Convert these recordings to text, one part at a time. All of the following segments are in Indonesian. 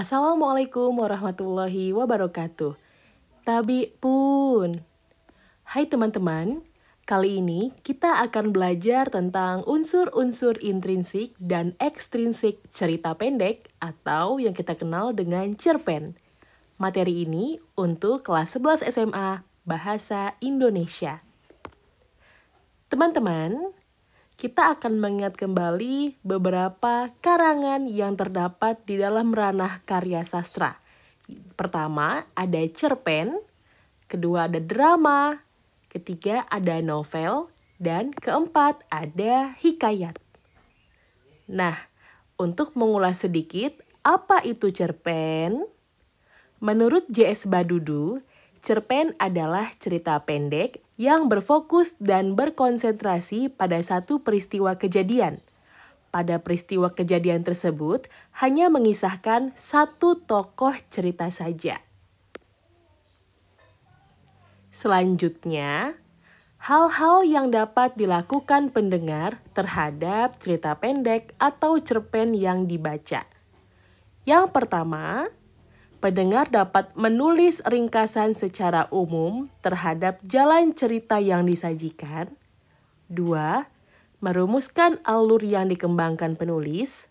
Assalamualaikum warahmatullahi wabarakatuh. Tabi pun. Hai teman-teman, kali ini kita akan belajar tentang unsur-unsur intrinsik dan ekstrinsik cerita pendek atau yang kita kenal dengan cerpen. Materi ini untuk kelas 11 SMA Bahasa Indonesia. Teman-teman, kita akan mengingat kembali beberapa karangan yang terdapat di dalam ranah karya sastra. Pertama, ada cerpen, kedua ada drama, ketiga ada novel, dan keempat ada hikayat. Nah, untuk mengulas sedikit, apa itu cerpen? Menurut J.S. Badudu, cerpen adalah cerita pendek yang berfokus dan berkonsentrasi pada satu peristiwa kejadian. Pada peristiwa kejadian tersebut, hanya mengisahkan satu tokoh cerita saja. Selanjutnya, hal-hal yang dapat dilakukan pendengar terhadap cerita pendek atau cerpen yang dibaca. Yang pertama, pendengar dapat menulis ringkasan secara umum terhadap jalan cerita yang disajikan. 2. Merumuskan alur yang dikembangkan penulis.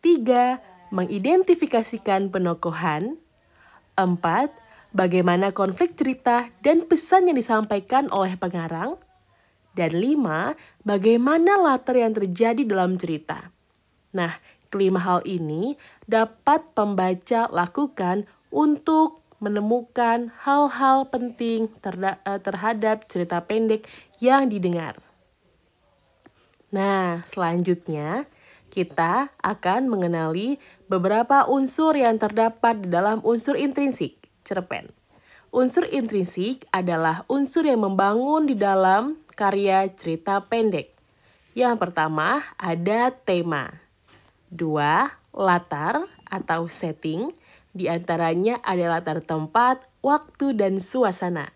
3. Mengidentifikasikan penokohan. 4. Bagaimana konflik cerita dan pesan yang disampaikan oleh pengarang. Dan 5. Bagaimana latar yang terjadi dalam cerita. Nah, kelima hal ini dapat pembaca lakukan untuk menemukan hal-hal penting terhadap cerita pendek yang didengar. Nah, selanjutnya kita akan mengenali beberapa unsur yang terdapat di dalam unsur intrinsik cerpen. Unsur intrinsik adalah unsur yang membangun di dalam karya cerita pendek. Yang pertama ada tema. 2. Latar atau setting, diantaranya ada latar tempat, waktu, dan suasana.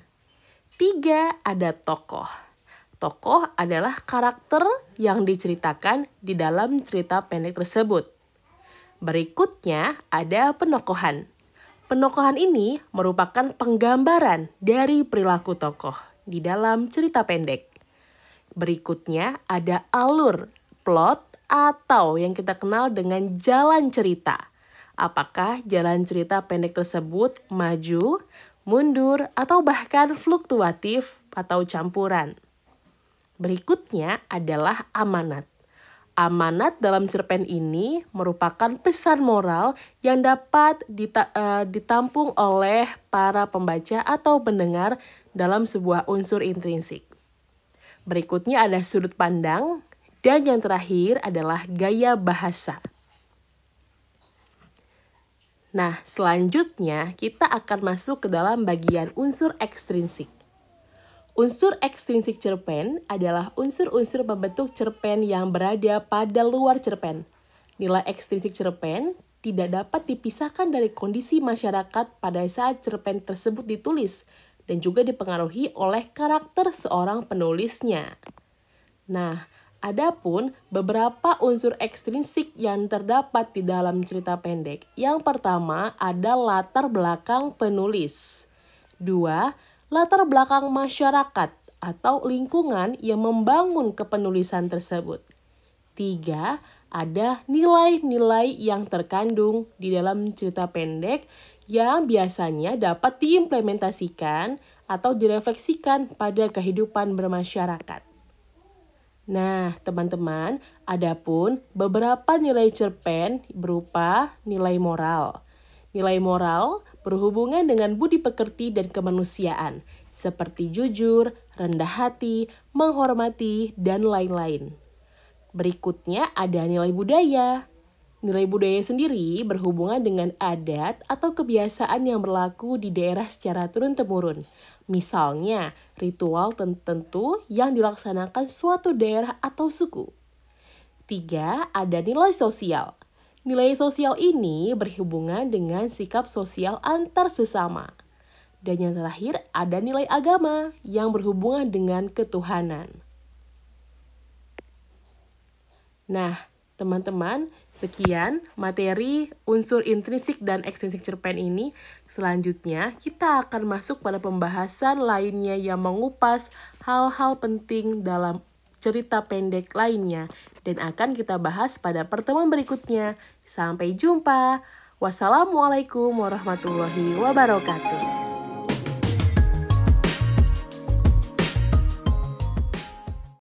3. Ada tokoh. Tokoh adalah karakter yang diceritakan di dalam cerita pendek tersebut. Berikutnya ada penokohan. Penokohan ini merupakan penggambaran dari perilaku tokoh di dalam cerita pendek. Berikutnya ada alur, plot, atau yang kita kenal dengan jalan cerita. Apakah jalan cerita pendek tersebut maju, mundur, atau bahkan fluktuatif atau campuran. Berikutnya adalah amanat. Amanat dalam cerpen ini merupakan pesan moral yang dapat ditampung oleh para pembaca atau pendengar dalam sebuah unsur intrinsik. Berikutnya ada sudut pandang. Dan yang terakhir adalah gaya bahasa. Nah, selanjutnya kita akan masuk ke dalam bagian unsur ekstrinsik. Unsur ekstrinsik cerpen adalah unsur-unsur pembentuk cerpen yang berada pada luar cerpen. Nilai ekstrinsik cerpen tidak dapat dipisahkan dari kondisi masyarakat pada saat cerpen tersebut ditulis dan juga dipengaruhi oleh karakter seorang penulisnya. Nah, adapun beberapa unsur ekstrinsik yang terdapat di dalam cerita pendek. Yang pertama ada latar belakang penulis. 2. Latar belakang masyarakat atau lingkungan yang membangun kepenulisan tersebut. 3. Ada nilai-nilai yang terkandung di dalam cerita pendek yang biasanya dapat diimplementasikan atau direfleksikan pada kehidupan bermasyarakat. Nah, teman-teman, adapun beberapa nilai cerpen berupa nilai moral. Nilai moral berhubungan dengan budi pekerti dan kemanusiaan, seperti jujur, rendah hati, menghormati, dan lain-lain. Berikutnya ada nilai budaya. Nilai budaya sendiri berhubungan dengan adat atau kebiasaan yang berlaku di daerah secara turun-temurun. Misalnya, ritual tertentu yang dilaksanakan suatu daerah atau suku. 3. Ada nilai sosial. Nilai sosial ini berhubungan dengan sikap sosial antar sesama. Dan yang terakhir ada nilai agama yang berhubungan dengan ketuhanan. Nah, Teman-teman, sekian materi unsur intrinsik dan ekstrinsik cerpen ini. Selanjutnya, kita akan masuk pada pembahasan lainnya yang mengupas hal-hal penting dalam cerita pendek lainnya. Dan akan kita bahas pada pertemuan berikutnya. Sampai jumpa. Wassalamualaikum warahmatullahi wabarakatuh.